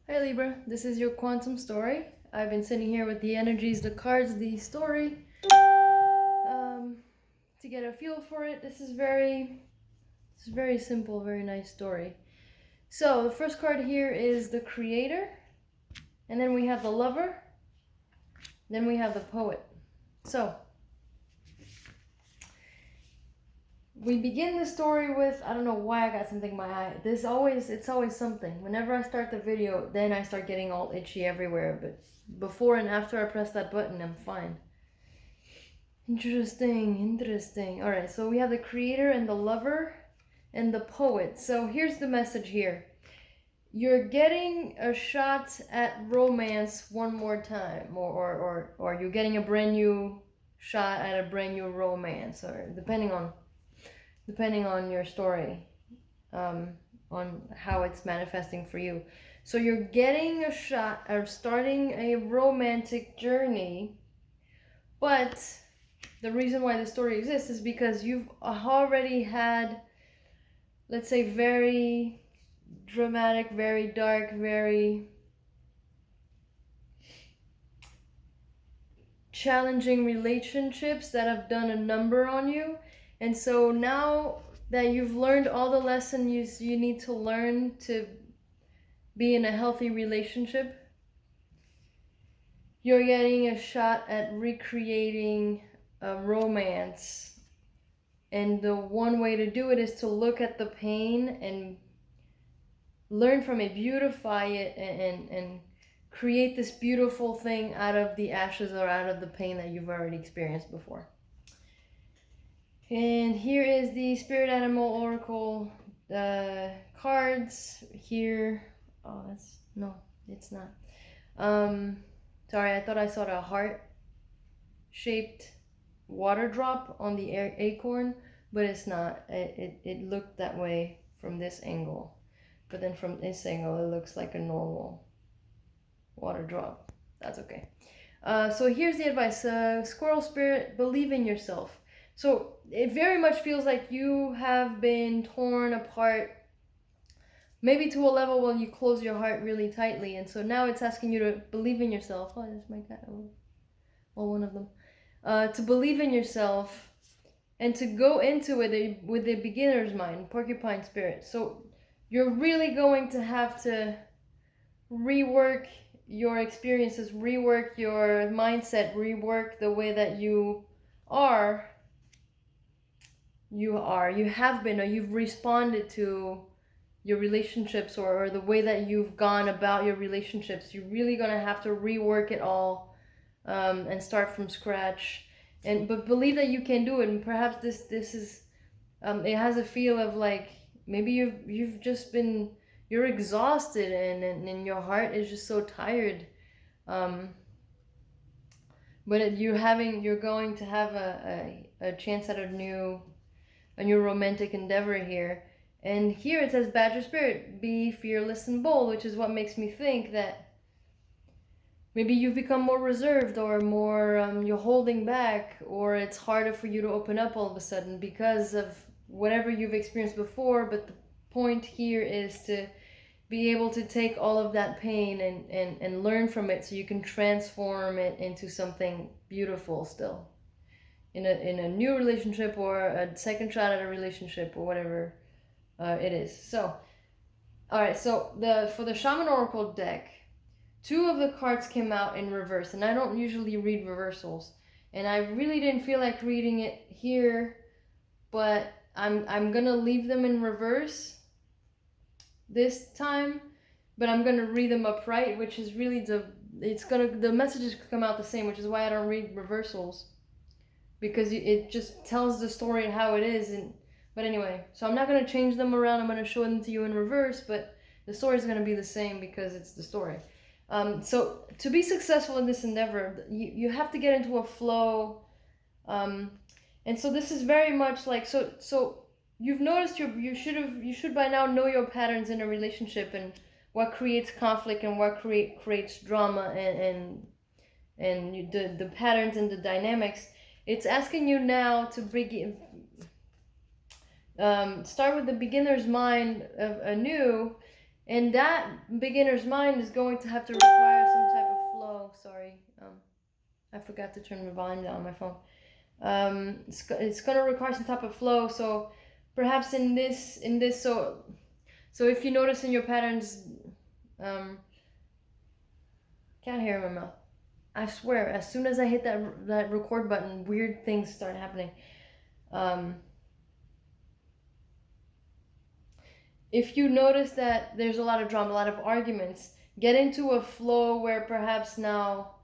Hi Libra, this is your quantum story. I've been sitting here with the energies, the cards, the story, to get a feel for it. This is very simple, very nice story. So the first card here is the Creator, and then we have the Lover, then we have the Poet. So we begin the story with, I don't know why I got something in my eye. It's always something. Whenever I start the video, then I start getting all itchy everywhere. But before and after I press that button, I'm fine. Interesting. All right, so we have the Creator and the Lover and the Poet. So here's the message here. You're getting a shot at romance one more time, or you're getting a brand new shot at a brand new romance, or depending on your story, on how it's manifesting for you. So you're getting a shot at starting a romantic journey, but the reason why the story exists is because you've already had, let's say, very dramatic, very dark, very challenging relationships that have done a number on you. And so now that you've learned all the lessons you need to learn to be in a healthy relationship, you're getting a shot at recreating a romance. And the one way to do it is to look at the pain and learn from it, beautify it, and create this beautiful thing out of the ashes or out of the pain that you've already experienced before. And here is the Spirit Animal Oracle cards here. Oh, it's not. Sorry, I thought I saw the heart-shaped water drop on the acorn, but it's not. It looked that way from this angle. But then from this angle, it looks like a normal water drop. That's okay. So here's the advice. Squirrel Spirit, believe in yourself. So it very much feels like you have been torn apart, maybe to a level where you close your heart really tightly. And so now it's asking you to believe in yourself. Oh, there's my cat. Well, one of them. To believe in yourself and to go into it with a beginner's mind, porcupine spirit. So you're really going to have to rework your experiences, rework your mindset, rework the way that you have been, or you've responded to your relationships, or the way that you've gone about your relationships. You're really going to have to rework it all, and start from scratch. But believe that you can do it. And perhaps this is it has a feel of like maybe you've just been, you're exhausted, and your heart is just so tired, but you're going to have a chance at a new romantic endeavor here. And here it says, Badger Spirit, be fearless and bold, which is what makes me think that maybe you've become more reserved, or more you're holding back, or it's harder for you to open up all of a sudden because of whatever you've experienced before. But the point here is to be able to take all of that pain and learn from it, so you can transform it into something beautiful still in a new relationship, or a second shot at a relationship, or whatever it is. So all right, so for the Shaman Oracle deck, 2 of the cards came out in reverse, and I don't usually read reversals, and I really didn't feel like reading it here, but I'm gonna leave them in reverse this time, but I'm gonna read them upright, which is really the messages come out the same, which is why I don't read reversals, because it just tells the story how it is. But anyway, so I'm not gonna change them around. I'm gonna show them to you in reverse, but the story is gonna be the same because it's the story. So to be successful in this endeavor, you have to get into a flow, and so this is very much like, so you've noticed you should by now know your patterns in a relationship, and what creates conflict, and what creates drama, and the patterns and the dynamics. It's asking you now to begin, start with the beginner's mind anew, And that beginner's mind is going to have to require some type of flow. Sorry, I forgot to turn the volume down on my phone. It's going to require some type of flow. So perhaps in this, so if you notice in your patterns, can't hear in my mouth. I swear, as soon as I hit that record button, weird things start happening. If you notice that there's a lot of drama, a lot of arguments, get into a flow where perhaps now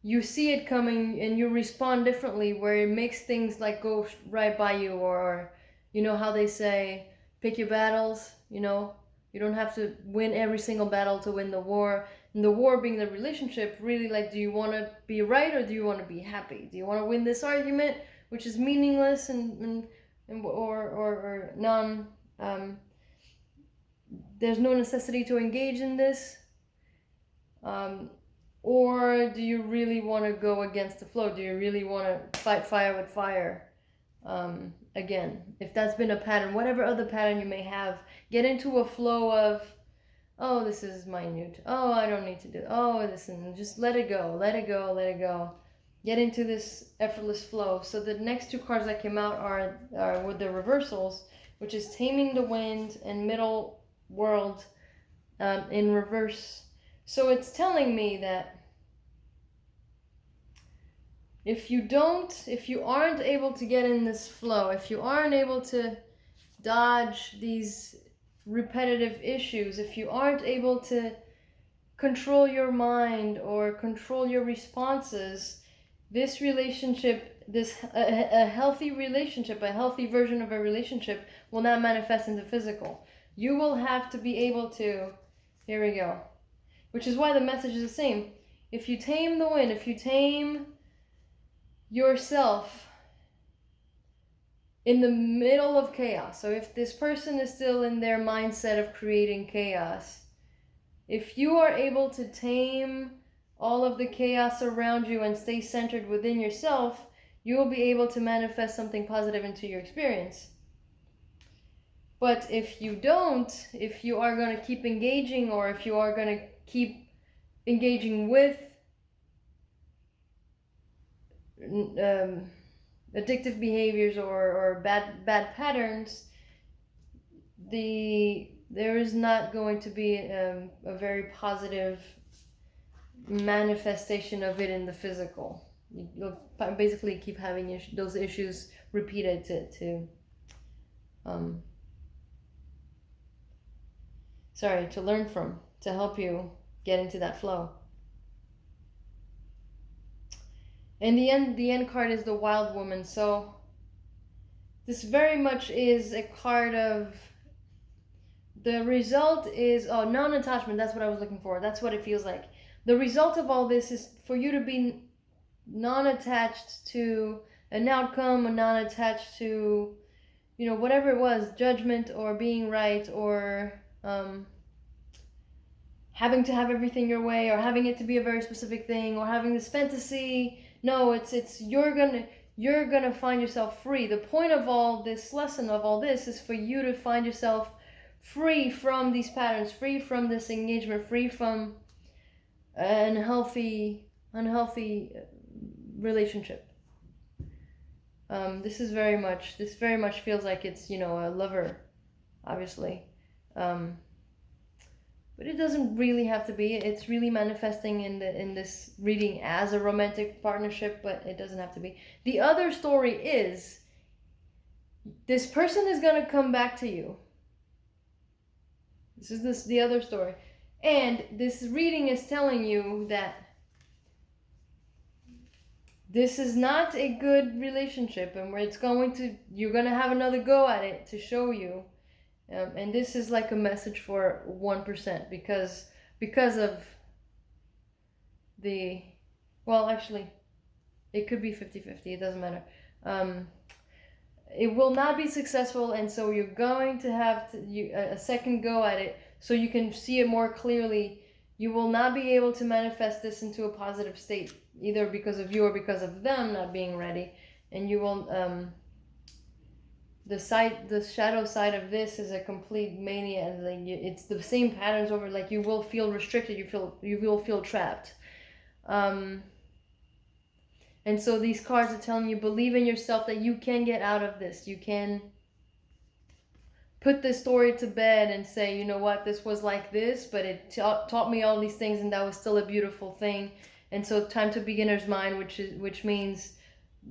you see it coming and you respond differently, where it makes things like go right by you, or you know how they say, pick your battles, you know, you don't have to win every single battle to win the war. And the war being the relationship, really, like, do you want to be right or do you want to be happy? Do you want to win this argument, which is meaningless and or non there's no necessity to engage in this, or do you really want to go against the flow? Do you really want to fight fire with fire? Again, if that's been a pattern, whatever other pattern you may have, get into a flow of, oh, this is minute, oh, I don't need to do it, oh, this, and just let it go, let it go, let it go. Get into this effortless flow. So the next two cards that came out are with the reversals, which is Taming the Wind and Middle World in reverse. So it's telling me that if you aren't able to get in this flow, if you aren't able to dodge these repetitive issues, if you aren't able to control your mind or control your responses, this relationship, a healthy relationship, a healthy version of a relationship will not manifest into physical. You will have to be able to, here we go, which is why the message is the same. If you tame the wind, if you tame yourself in the middle of chaos, so if this person is still in their mindset of creating chaos, if you are able to tame all of the chaos around you and stay centered within yourself, you will be able to manifest something positive into your experience. But if you don't, if you are going to keep engaging, or if you are going to keep engaging with addictive behaviors or bad patterns, there is not going to be a very positive manifestation of it in the physical. You'll basically keep having those issues repeated to learn from, to help you get into that flow. And the end card is the Wild Woman. So this very much is a card of, the result is, non-attachment. That's what I was looking for. That's what it feels like. The result of all this is for you to be non-attached to an outcome, or non-attached to, whatever it was, judgment or being right, or having to have everything your way, or having it to be a very specific thing, or having this fantasy. No, it's you're gonna find yourself free. The point of all this lesson, of all this, is for you to find yourself free from these patterns, free from this engagement, free from an unhealthy relationship. This very much feels like it's, a lover, obviously. But it doesn't really have to be. It's really manifesting in this reading as a romantic partnership, but it doesn't have to be. The other story is, this person is going to come back to you. This is the other story. And this reading is telling you that this is not a good relationship, and where you're going to have another go at it to show you. And this is like a message for 1%, because of actually, it could be 50-50, it doesn't matter. It will not be successful, and so you're going to have a second go at it so you can see it more clearly. You will not be able to manifest this into a positive state, either because of you or because of them not being ready, and you will the shadow side of this is a complete mania. Like it's the same patterns over. Like you will feel restricted. You will feel trapped. Um, and so these cards are telling you, believe in yourself, that you can get out of this. You can put this story to bed and say, you know what, this was like this, but it taught me all these things, and that was still a beautiful thing. And so time to beginner's mind, which means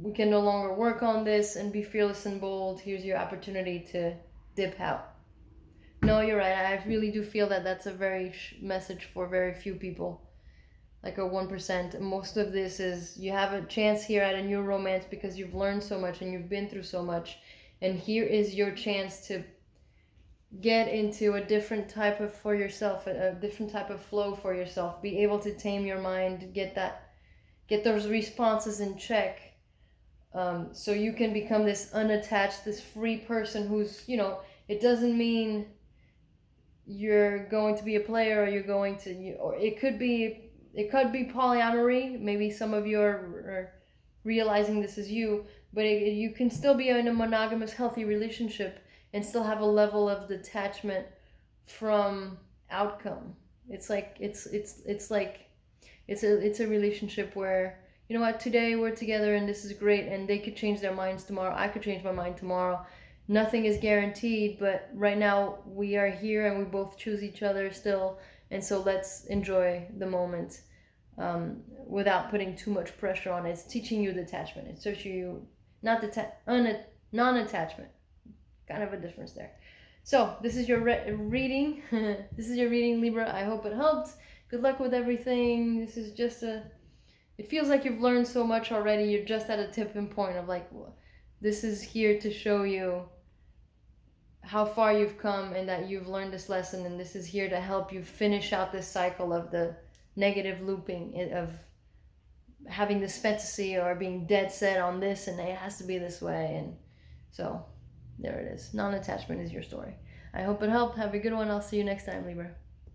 we can no longer work on this and be fearless and bold. Here's your opportunity to dip out. No, you're right. I really do feel that that's a very message for very few people, like a 1%. Most of this is, you have a chance here at a new romance because you've learned so much and you've been through so much, and here is your chance to get into a different type of, for yourself, a different type of flow for yourself. Be able to tame your mind, get those responses in check, so you can become this unattached, this free person who's, it doesn't mean you're going to be a player, or you're going to, or it could be polyamory. Maybe some of you are realizing this is you, but you can still be in a monogamous, healthy relationship and still have a level of detachment from outcome. It's like it's a relationship where, you know what, today we're together and this is great, and they could change their minds tomorrow. I could change my mind tomorrow. Nothing is guaranteed, but right now we are here and we both choose each other still, and so let's enjoy the moment, without putting too much pressure on it. It's teaching you detachment. It's teaching you non-attachment. Kind of a difference there. So this is your reading. This is your reading, Libra. I hope it helped. Good luck with everything. This is just it feels like you've learned so much already. You're just at a tipping point of like, this is here to show you how far you've come and that you've learned this lesson, and this is here to help you finish out this cycle of the negative looping of having this fantasy or being dead set on this and it has to be this way. And so there it is. Non-attachment is your story. I hope it helped. Have a good one. I'll see you next time, Libra.